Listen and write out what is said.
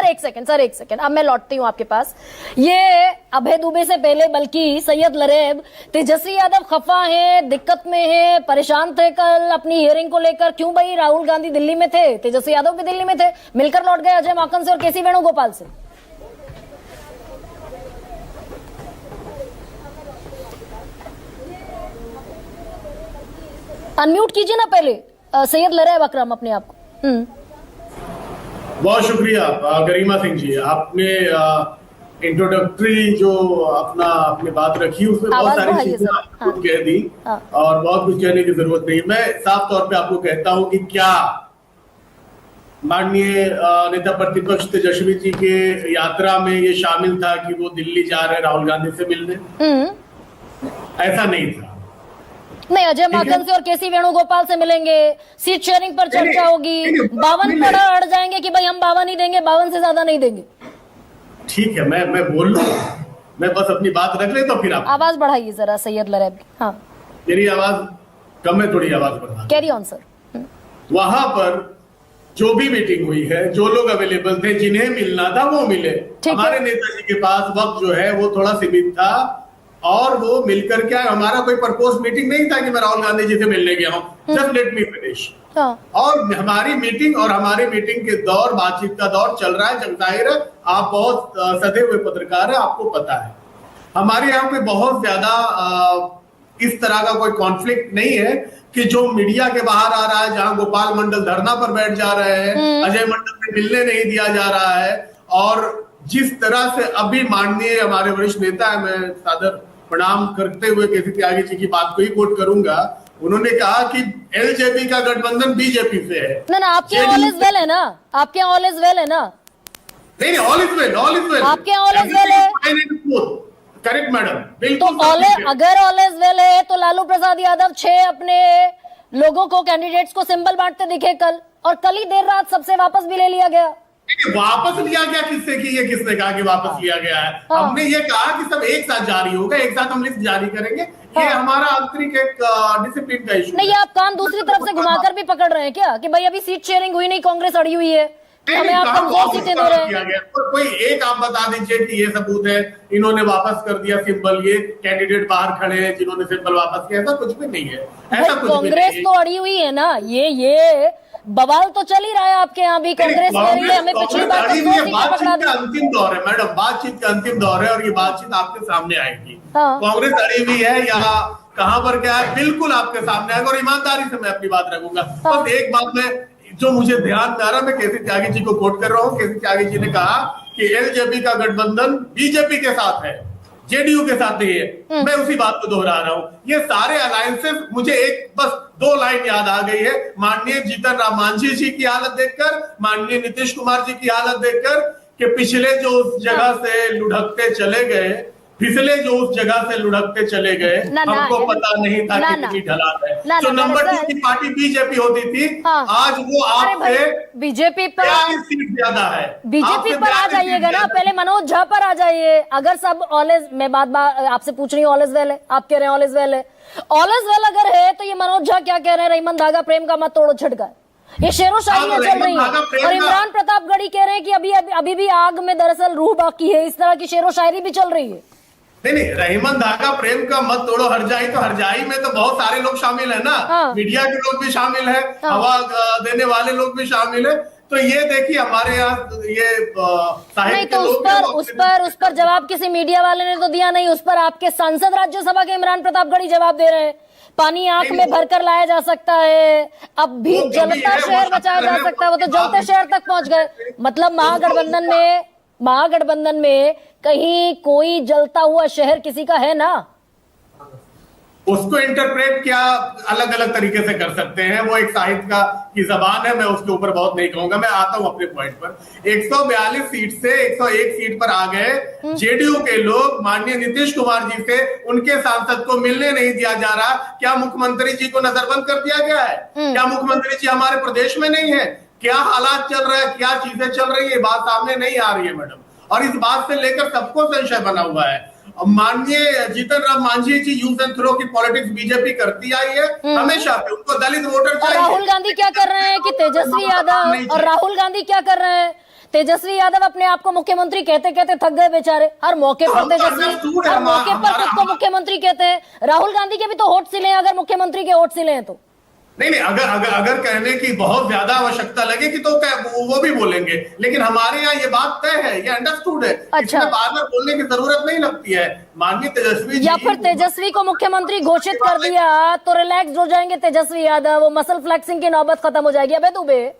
एक सेकंड, अब मैं लौटती हूँ आपके पास। ये अभय दुबे से पहले बल्कि सैयद लरेब, तेजस्वी यादव खफा हैं, दिक्कत में हैं, परेशान थे कल अपनी हियरिंग को लेकर। क्यों भाई? राहुल गांधी दिल्ली में थे, तेजस्वी यादव भी दिल्ली में थे, मिलकर लौट गए अजय माकन से और केसी वेणुगोपाल से। अनम्यूट कीजिए ना पहले सैयद लरेब अकरम अपने आप को। बहुत शुक्रिया गरिमा सिंह जी, आपने इंट्रोडक्टरी जो अपनी बात रखी उसमें बहुत सारी चीजें आपको कह दी और बहुत कुछ कहने की जरूरत नहीं। मैं साफ तौर पे आपको कहता हूं कि क्या माननीय नेता प्रतिपक्ष तेजस्वी जी के यात्रा में ये शामिल था कि वो दिल्ली जा रहे राहुल गांधी से मिलने? ऐसा नहीं था। नहीं, अजय माकन से और केसी वेणुगोपाल से मिलेंगे, सीट शेयरिंग पर चर्चा होगी, 52 पर अड़ जाएंगे कि भाई हम 52 ही देंगे, 52 से ज्यादा नहीं देंगे। ठीक है, मैं बोल लूं, मैं बस अपनी बात रख ले तो फिर आप आवाज बढ़ाइए जरा सैयद लरेब की। हाँ, मेरी आवाज कम है, थोड़ी आवाज बढ़ा। Carry on sir. वहां पर जो भी मीटिंग हुई है, जो लोग अवेलेबल थे, जिन्हें मिलना था वो मिले। हमारे नेताजी के पास वक्त जो है वो थोड़ा सीमित था और वो मिलकर क्या, हमारा कोई परपोज मीटिंग नहीं था कि मैं राहुल गांधी जी से मिलने गया हूं। Just let me finish. और हमारी मीटिंग के दौर, बातचीत का दौर चल रहा है। जाहिर है आप बहुत सधे हुए पत्रकार है, आपको पता है हमारे यहाँ पे बहुत ज्यादा इस तरह का कोई कॉन्फ्लिक्ट नहीं है कि जो मीडिया के बाहर आ रहा है, जहां गोपाल मंडल धरना पर बैठ जा रहे हैं, अजय मंडल से मिलने नहीं दिया जा रहा है। और जिस तरह से अभी माननीय हमारे वरिष्ठ नेता है, मैं सादर प्रणाम करते हुए केसी त्यागी जी की बात को ही कोट करूंगा, उन्होंने कहा कि एलजेपी का गठबंधन बीजेपी से है। ना आपके ऑल इज वेल है ना, आपके ऑल इज वेल है ना? नहीं, ऑल इज वेल, आपके ऑल इज वेल है। करेक्ट मैडम, बिल्कुल। तो अगर ऑल इज वेल है तो लालू प्रसाद यादव 6 अपने लोगों को, कैंडिडेट्स को सिंबल बांटते दिखे कल, और कल ही देर रात सबसे वापस भी ले लिया गया। वापस लिया गया किससे? कि ये किसने कहा कि वापस लिया गया है? हमने ये कहा कि सब एक साथ जारी होगा, एक साथ हम लिस्ट जारी करेंगे। ये हमारा आंतरिक एक डिसिप्लिन का इशू नहीं। आप कान दूसरी तरफ से घुमाकर भी पकड़ रहे हैं क्या कि भाई अभी सीट शेयरिंग हुई नहीं, कांग्रेस अड़ी हुई है, हमें आप कमजोर सीटें दे रहे हैं? कोई एक आप बता दीजिए कि ये सबूत है, इन्होंने वापस कर दिया सिंबल, ये कैंडिडेट बाहर खड़े हैं जिन्होंने सिंबल वापस किया। ऐसा कुछ भी नहीं है, ऐसा कुछ कांग्रेस तो अड़ी हुई है ना। ये बवाल तो चल ही रहा है आपके यहाँ भी, कांग्रेस हमें पिछली बार बातचीत का अंतिम दौर है मैडम, बातचीत का अंतिम दौर है और ये बातचीत आपके सामने आएगी। कांग्रेस अड़ी हुई है यहाँ कहां पर क्या है, बिल्कुल आपके सामने आएगा और ईमानदारी से मैं अपनी बात रखूंगा। बस एक बात में जो मुझे ध्यान में आ रहा है, मैं केसी त्यागी जी को कोट कर रहा हूँ। केसी त्यागी जी ने कहा कि एलजेपी का गठबंधन बीजेपी के साथ है, जेडीयू के साथ नहीं है। मैं उसी बात को दोहरा रहा हूँ। ये सारे अलायंसेस, मुझे एक बस 2 लाइन याद आ गई है माननीय जीतन राम मांझी जी की हालत देखकर, माननीय नीतीश कुमार जी की हालत देखकर, कि पिछले जो उस जगह से लुढ़कते चले गए, फिसले जो उस जगह से लुढ़कते चले गए, हमको पता नहीं था कि कितनी ढलान है। जो नंबर 2 की पार्टी बीजेपी होती थी, आज वो आपसे बीजेपी पर सीट ज्यादा है। बीजेपी पर आ जाइएगा ना, पहले मनोज झा पर आ जाइए। अगर सब ऑल इज, मैं बात आपसे पूछ रही हूँ, ऑल इज वेल है, आप कह रहे हैं ऑल इज वेल है। ऑल इज वेल अगर है तो ये मनोज झा क्या कह रहे हैं? रहीमन धागा प्रेम का मत तोड़ो छिटका, ये शेरों शायरियां चल रही है। और इमरान प्रतापगढ़ी कह रहे हैं कि अभी भी आग में दरअसल रूह बाकी है। इस तरह की शेरों शायरी भी चल रही है। नहीं, रहीमन धागा प्रेम का मत तोड़ो, हरजाई, तो हरजाई में तो बहुत सारे लोग शामिल है ना। मीडिया के लोग भी शामिल है, हवा देने वाले लोग भी शामिल है। तो ये देखिए हमारे यहाँ ये नहीं, तो उस पर जवाब किसी मीडिया वाले ने तो दिया नहीं। उस पर आपके सांसद राज्यसभा के इमरान प्रतापगढ़ी जवाब दे रहे हैं। पानी आंख में भरकर लाया जा सकता है, अब भी जलता शहर बचाया जा सकता है। वो तो जलते शहर तक पहुंच गए। मतलब महागठबंधन में कहीं कोई जलता हुआ शहर किसी का है ना। उसको इंटरप्रेट क्या अलग अलग तरीके से कर सकते हैं, वो एक साहित्य की जबान है, मैं उसके ऊपर बहुत नहीं कहूंगा। मैं आता हूं अपने पॉइंट पर। 142 सीट से 101 सीट पर आ गए जेडीयू के लोग। माननीय नीतीश कुमार जी से उनके सांसद को मिलने नहीं दिया जा रहा। क्या मुख्यमंत्री जी को नजरबंद कर दिया गया है? क्या मुख्यमंत्री जी हमारे प्रदेश में नहीं है? क्या हालात चल रहे हैं, क्या चीजें चल रही है, बात सामने नहीं आ रही है मैडम। और इस बात से लेकर सबको संशय बना हुआ है। माननीय जीतन राम मांझी जी यूज एंड थ्रो की पॉलिटिक्स बीजेपी करती आई है हमेशा से। उनको दलित वोटर चाहिए। राहुल गांधी क्या कर रहे हैं कि तेजस्वी यादव, और राहुल गांधी क्या कर रहे हैं? तेजस्वी यादव अपने आप को मुख्यमंत्री कहते कहते थक गए बेचारे। हर मौके पर हम तो तेजस्वी understood है, हर मौके पर हमारा- खुद को मुख्यमंत्री कहते हैं। राहुल गांधी के भी तो होठ सिले हैं, अगर मुख्यमंत्री के होठ सिले हैं तो। नहीं, अगर कहने की बहुत ज्यादा आवश्यकता लगेगी तो वो भी बोलेंगे, लेकिन हमारे यहाँ ये बात तय है, ये अंडरस्टूड है। अच्छा। इसमें बार बार बोलने की जरूरत नहीं लगती है। माननीय तेजस्वी या जी फिर तेजस्वी को मुख्यमंत्री घोषित कर दिया तो रिलैक्स हो जाएंगे तेजस्वी यादव, वो मसल फ्लेक्सिंग की नौबत खत्म हो जाएगी। अबे दुबे